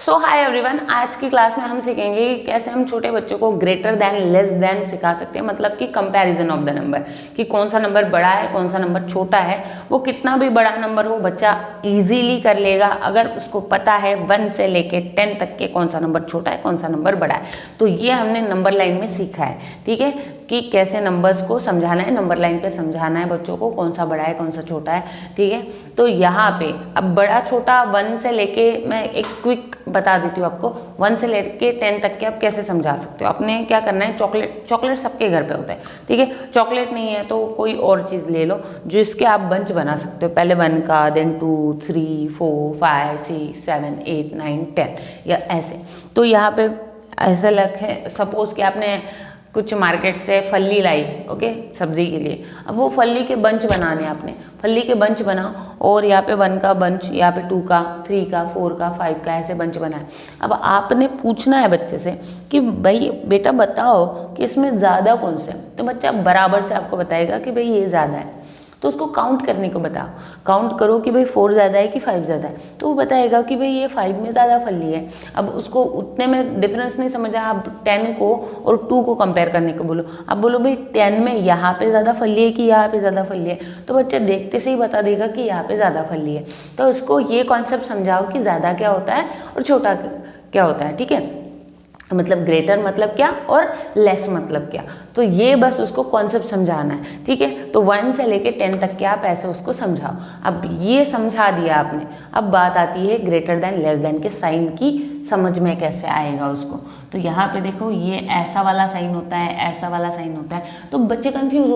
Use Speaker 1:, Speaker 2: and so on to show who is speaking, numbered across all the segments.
Speaker 1: सो hi everyone, आज की class में हम सीखेंगे कि कैसे हम छोटे बच्चों को ग्रेटर देन लेस देन सिखा सकते हैं। मतलब कि कंपैरिजन ऑफ द नंबर, कि कौन सा नंबर बड़ा है कौन सा नंबर छोटा है। वो कितना भी बड़ा नंबर हो बच्चा इजीली कर लेगा अगर उसको पता है 1 से लेके 10 तक के कौन सा नंबर छोटा है कौन सा नंबर बड़ा है। तो ये हमने नंबर लाइन में सीखा है, ठीक है, कि कैसे नंबर्स को समझाना है, नंबर लाइन पे समझाना है बच्चों को कौन सा बड़ा है कौन सा छोटा है, ठीक है। तो यहाँ पे अब बड़ा छोटा 1 से लेके, मैं एक क्विक बता देती हूँ आपको, 1 से लेके 10 तक के आप कैसे समझा सकते हो। आपने क्या करना है, चॉकलेट सबके घर पे होता है, ठीक है। चॉकलेट नहीं है तो कोई और चीज़ ले लो जिसके आप बंच बना सकते हो। पहले 1 का, देन 2, 3, 4, 5, 6, 7, 8, 9, 10 या ऐसे। तो यहाँ पे ऐसा लगे सपोज कि आपने कुछ मार्केट से फली लाई, ओके, सब्जी के लिए। अब वो फली के बंच बनाने, आपने फली के बंच बनाओ और यहाँ पे 1 का बंच, यहाँ पे 2 का, 3 का, 4 का, 5 का, ऐसे बंच बनाए। अब आपने पूछना है बच्चे से कि भाई बेटा बताओ कि इसमें ज़्यादा कौन से, तो बच्चा बराबर से आपको बताएगा कि भाई ये ज़्यादा है। तो उसको काउंट करने को बताओ, काउंट करो कि भाई 4 ज़्यादा है कि 5 ज़्यादा है, तो वो बताएगा कि भाई ये 5 में ज़्यादा फली है। अब उसको उतने में डिफरेंस नहीं समझा, आप 10 को और 2 को कंपेयर करने को बोलो। आप बोलो भाई 10 में यहाँ पे ज़्यादा फली है कि यहाँ पे ज़्यादा फली है, तो बच्चा देखते से ही बता देगा कि यहाँ पे ज़्यादा फली है। तो उसको ये कॉन्सेप्ट समझाओ कि ज़्यादा क्या होता है और छोटा क्या होता है, ठीक है। मतलब ग्रेटर मतलब क्या और लेस मतलब क्या, तो ये बस उसको कॉन्सेप्ट समझाना है, ठीक है। तो 1 से लेके 10 तक के आप ऐसे उसको समझाओ। अब ये समझा दिया आपने, अब बात आती है ग्रेटर देन लेस देन के साइन की, समझ में कैसे आएगा उसको। तो यहाँ पे देखो ये ऐसा वाला साइन होता है, ऐसा वाला साइन होता है, तो बच्चे कंफ्यूज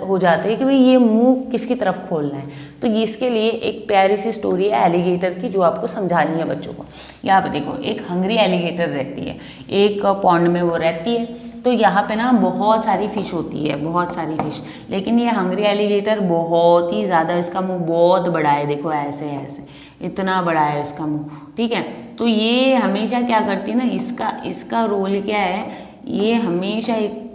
Speaker 1: हो जाते हैं कि भाई ये मुंह किसकी तरफ खोलना है। तो इसके लिए एक प्यारी सी स्टोरी है एलिगेटर की जो आपको समझानी है बच्चों को। यहाँ पे देखो एक हंग्री एलिगेटर रहती है, एक पॉन्ड में वो रहती है। तो यहाँ पे ना बहुत सारी फिश होती है, बहुत सारी फिश, लेकिन ये हंग्री एलिगेटर बहुत ही ज़्यादा, इसका मुंह बहुत बड़ा है, देखो ऐसे ऐसे इतना बड़ा है इसका मुंह, ठीक है। तो ये हमेशा क्या करती है ना, इसका रोल क्या है, ये हमेशा एक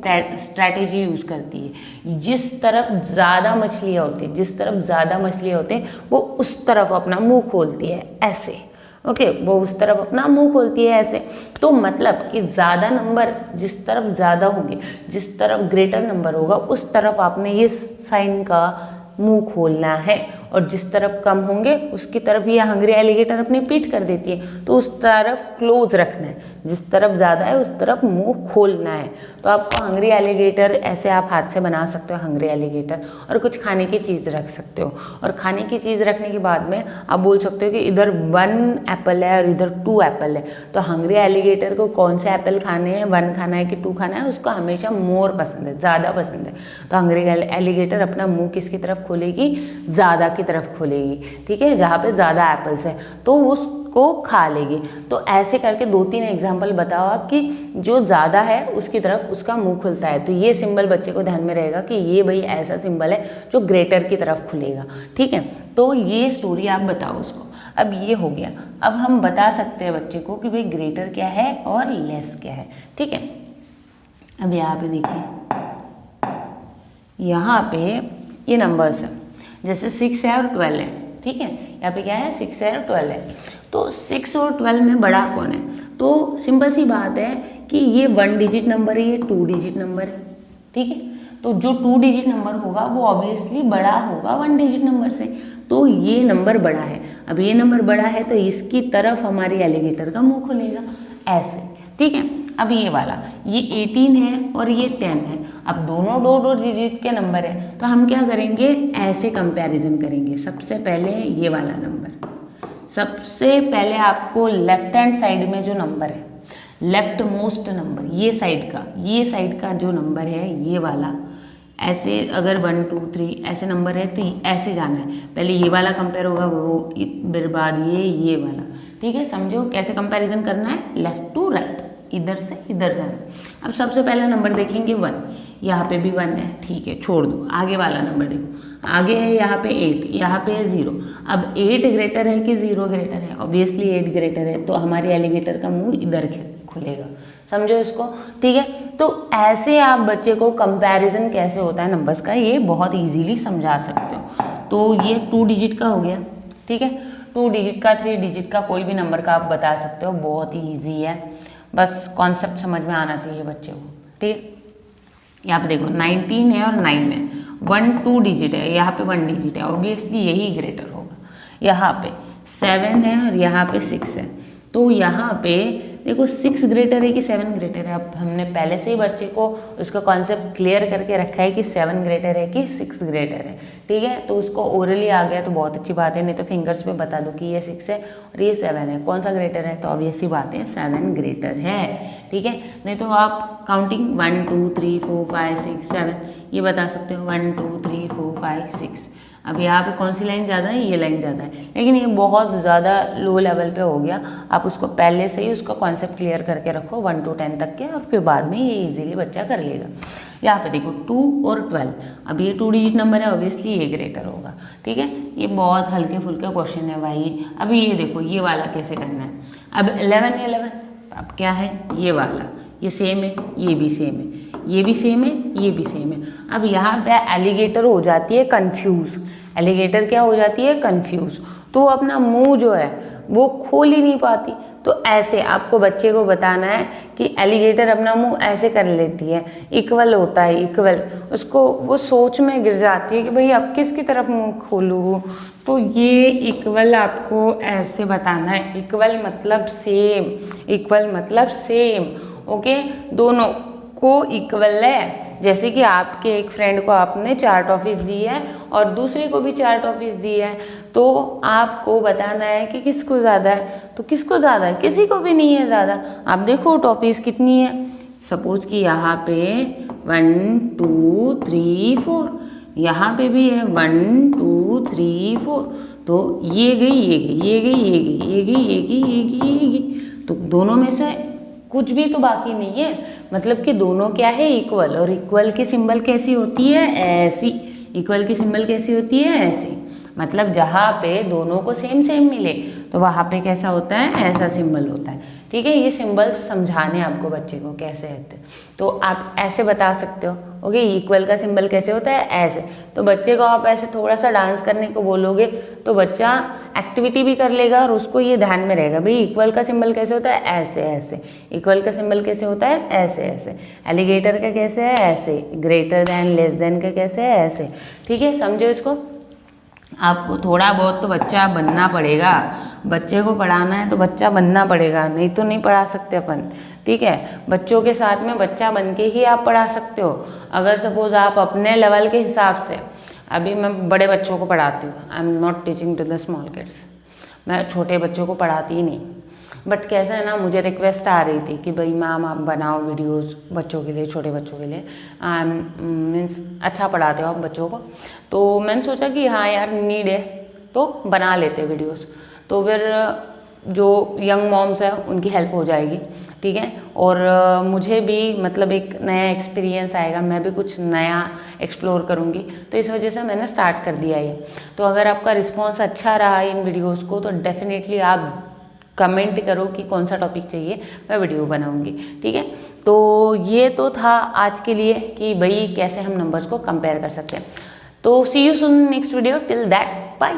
Speaker 1: स्ट्रैटेजी यूज़ करती है। जिस तरफ ज़्यादा मछलियाँ होती है, जिस तरफ ज़्यादा मछलियाँ होती हैं वो उस तरफ अपना मुंह खोलती है ऐसे, ओके, वो उस तरफ अपना मुंह खोलती है ऐसे। तो मतलब कि ज़्यादा नंबर जिस तरफ ज़्यादा होंगे, जिस तरफ ग्रेटर नंबर होगा उस तरफ आपने ये साइन का मुंह खोलना है, और जिस तरफ कम होंगे उसकी तरफ ये हंग्री एलिगेटर अपनी पीठ कर देती है, तो उस तरफ क्लोज रखना है। जिस तरफ ज़्यादा है उस तरफ मुंह खोलना है। तो आपको हंग्री एलिगेटर ऐसे आप हाथ से बना सकते हो, हंग्री एलिगेटर, और कुछ खाने की चीज़ रख सकते हो। और खाने की चीज़ रखने के बाद में आप बोल सकते हो कि इधर 1 एप्पल है और इधर 2 एप्पल है। तो हंग्री एलिगेटर को कौन से एप्पल खाने हैं, 1 खाना है कि 2 खाना है, उसको हमेशा मोर पसंद है, ज़्यादा पसंद है। तो हंग्री एलिगेटर अपना मुँह किसकी तरफ खोलेगी, ज़्यादा की तरफ खोलेगी, ठीक है, जहाँ पे ज़्यादा एप्पल्स है तो उसको खा लेगी। तो ऐसे करके 2-3 एग्जाम्पल बताओ आप कि जो ज़्यादा है उसकी तरफ उसका मुंह खुलता है। तो ये सिंबल बच्चे को ध्यान में रहेगा कि ये भाई ऐसा सिंबल है जो ग्रेटर की तरफ खुलेगा, ठीक है। तो ये स्टोरी आप बताओ उसको। अब ये हो गया, अब हम बता सकते हैं बच्चे को कि भाई ग्रेटर क्या है और लेस क्या है, ठीक है। अब यहाँ पे देखिए, यहाँ पे ये नंबर्स है, जैसे 6 है और 12 है, ठीक है। यहाँ पे क्या है, 6 है और 12 है। तो 6 और 12 में बड़ा कौन है, तो सिंपल सी बात है कि ये 1 डिजिट नंबर है, ये 2 डिजिट नंबर है, ठीक है। तो जो 2 डिजिट नंबर होगा वो ऑब्वियसली बड़ा होगा 1 डिजिट नंबर से, तो ये नंबर बड़ा है। अब ये नंबर बड़ा है तो इसकी तरफ हमारी एलिगेटर का मुंह खुलेगा ऐसे, ठीक है। अब ये वाला, ये 18 है और ये 10 है। अब दोनों 2 डिजिट के नंबर है, तो हम क्या करेंगे, ऐसे कंपैरिजन करेंगे। सबसे पहले ये वाला नंबर, सबसे पहले आपको लेफ्ट हैंड साइड में जो नंबर है, लेफ्ट मोस्ट नंबर, ये साइड का जो नंबर है ये वाला, ऐसे अगर 1, 2, 3 ऐसे नंबर है तो ऐसे जाना है। पहले ये वाला कंपेयर होगा, वो फिर बाद ये वाला, ठीक है। समझो कैसे कंपैरिजन करना है, लेफ्ट टू राइट, इधर से इधर जाना। अब सबसे पहला नंबर देखेंगे 1, यहाँ पे भी 1 है, ठीक है, छोड़ दो। आगे वाला नंबर देखो, आगे है यहाँ पे 8, यहाँ पे है 0। अब 8 ग्रेटर है कि 0 ग्रेटर है, ऑब्वियसली 8 ग्रेटर है, तो हमारी एलिगेटर का मुंह इधर खुलेगा, समझो इसको, ठीक है। तो ऐसे आप बच्चे को कंपैरिजन कैसे होता है नंबर्स का, ये बहुत इजीली समझा सकते हो। तो ये 2 डिजिट का हो गया, ठीक है। 2 डिजिट का 3 डिजिट का कोई भी नंबर का आप बता सकते हो, बहुत ही ईजी है, बस कॉन्सेप्ट समझ में आना चाहिए बच्चे को। ठीक, यहाँ पे देखो 19 है और 9 है, 1 2 डिजिट है, यहाँ पे 1 डिजिट है, ऑब्वियसली यही ग्रेटर होगा। यहाँ पे 7 है और यहाँ पे 6 है, तो यहाँ पे देखो 6 ग्रेटर है कि 7 ग्रेटर है। अब हमने पहले से ही बच्चे को उसका कॉन्सेप्ट क्लियर करके रखा है कि 7 ग्रेटर है कि 6 ग्रेटर है। ठीक है, तो उसको ओरली आ गया तो बहुत अच्छी बात है, नहीं तो फिंगर्स पे बता दो कि ये 6 है और ये 7 है, कौन सा ग्रेटर है, तो ऑब्वियसली बात है 7 ग्रेटर है। ठीक है, नहीं तो आप काउंटिंग 1 2 3 4 5 6 7 ये बता सकते हो, 1 2 3 4 5 6। अब यहाँ पे कौन सी लाइन ज़्यादा है, ये लाइन ज़्यादा है, लेकिन ये बहुत ज़्यादा लो लेवल पे हो गया। आप उसको पहले से ही उसका कॉन्सेप्ट क्लियर करके रखो 1 to 10 तक के, और फिर बाद में ये इजीली बच्चा कर लेगा। यहाँ पे देखो 2 और 12, अब ये 2 डिजिट नंबर है, ऑब्वियसली ये ग्रेटर होगा। ठीक है, ये बहुत हल्के फुल्के क्वेश्चन है भाई। अब ये देखो ये वाला कैसे करना है, अब 11, अब क्या है, ये वाला ये सेम है, ये भी सेम है, ये भी सेम है, ये भी सेम है। अब यहाँ पे एलिगेटर हो जाती है कंफ्यूज, एलिगेटर क्या हो जाती है, कंफ्यूज, तो अपना मुंह जो है वो खोल ही नहीं पाती। तो ऐसे आपको बच्चे को बताना है कि एलिगेटर अपना मुंह ऐसे कर लेती है, इक्वल होता है, इक्वल, उसको वो सोच में गिर जाती है कि भाई अब किसकी तरफ मुंह खोलूँ। तो ये इक्वल आपको ऐसे बताना है, इक्वल मतलब सेम, इक्वल मतलब सेम। ओके, दोनों को इक्वल है। जैसे कि आपके एक फ्रेंड को आपने 4 टॉफीज दी है और दूसरे को भी 4 टॉफीज दी है, तो आपको बताना है कि किसको ज़्यादा है। तो किसको ज़्यादा है, किसी को भी नहीं है ज़्यादा। आप देखो टॉफीज कितनी है, सपोज कि यहाँ पे 1 2 3 4, यहाँ पे भी है 1 2 3 4, तो ये गई ये गई ये गई ये गई ये गई ये गई ये गई ये गई, तो दोनों में से कुछ भी तो बाकी नहीं है, मतलब कि दोनों क्या है, इक्वल। और इक्वल की सिंबल कैसी होती है, ऐसी। इक्वल की सिंबल कैसी होती है, ऐसी। मतलब जहाँ पे दोनों को सेम सेम मिले तो वहाँ पे कैसा होता है, ऐसा सिंबल होता है। ठीक है, ये सिंबल्स समझाने आपको बच्चे को कैसे होते हैं, तो आप ऐसे बता सकते हो। ओके, इक्वल का सिंबल कैसे होता है, ऐसे। तो बच्चे को आप ऐसे थोड़ा सा डांस करने को बोलोगे तो बच्चा एक्टिविटी भी कर लेगा और उसको ये ध्यान में रहेगा, भाई इक्वल का सिंबल कैसे होता है, ऐसे ऐसे। इक्वल का सिंबल कैसे होता है, ऐसे ऐसे। एलिगेटर का कैसे है, ऐसे। ग्रेटर देन लेस देन का कैसे है, ऐसे। ठीक है, समझो इसको। आपको थोड़ा बहुत तो बच्चा बनना पड़ेगा, बच्चे को पढ़ाना है तो बच्चा बनना पड़ेगा, नहीं तो नहीं पढ़ा सकते अपन। ठीक है, बच्चों के साथ में बच्चा बन के ही आप पढ़ा सकते हो। अगर सपोज आप अपने लेवल के हिसाब से, अभी मैं बड़े बच्चों को पढ़ाती हूँ, I am not teaching to the small kids, मैं छोटे बच्चों को पढ़ाती ही नहीं। बट कैसा है ना, मुझे रिक्वेस्ट आ रही थी कि भाई मैम आप बनाओ वीडियोस बच्चों के लिए, छोटे बच्चों के लिए, मीन्स अच्छा पढ़ाते हो आप बच्चों को। तो मैंने सोचा कि हाँ यार नीड है तो बना लेते वीडियोस, तो फिर जो यंग मॉम्स हैं उनकी हेल्प हो जाएगी। ठीक है, और मुझे भी मतलब एक नया एक्सपीरियंस आएगा, मैं भी कुछ नया एक्सप्लोर करूँगी, तो इस वजह से मैंने स्टार्ट कर दिया ये। तो अगर आपका रिस्पॉन्स अच्छा रहा इन वीडियोज़ को तो डेफिनेटली आप कमेंट करो कि कौन सा टॉपिक चाहिए, मैं वीडियो बनाऊंगी। ठीक है, तो ये तो था आज के लिए कि भाई कैसे हम नंबर्स को कंपेयर कर सकते हैं। तो see you soon next video, till that bye.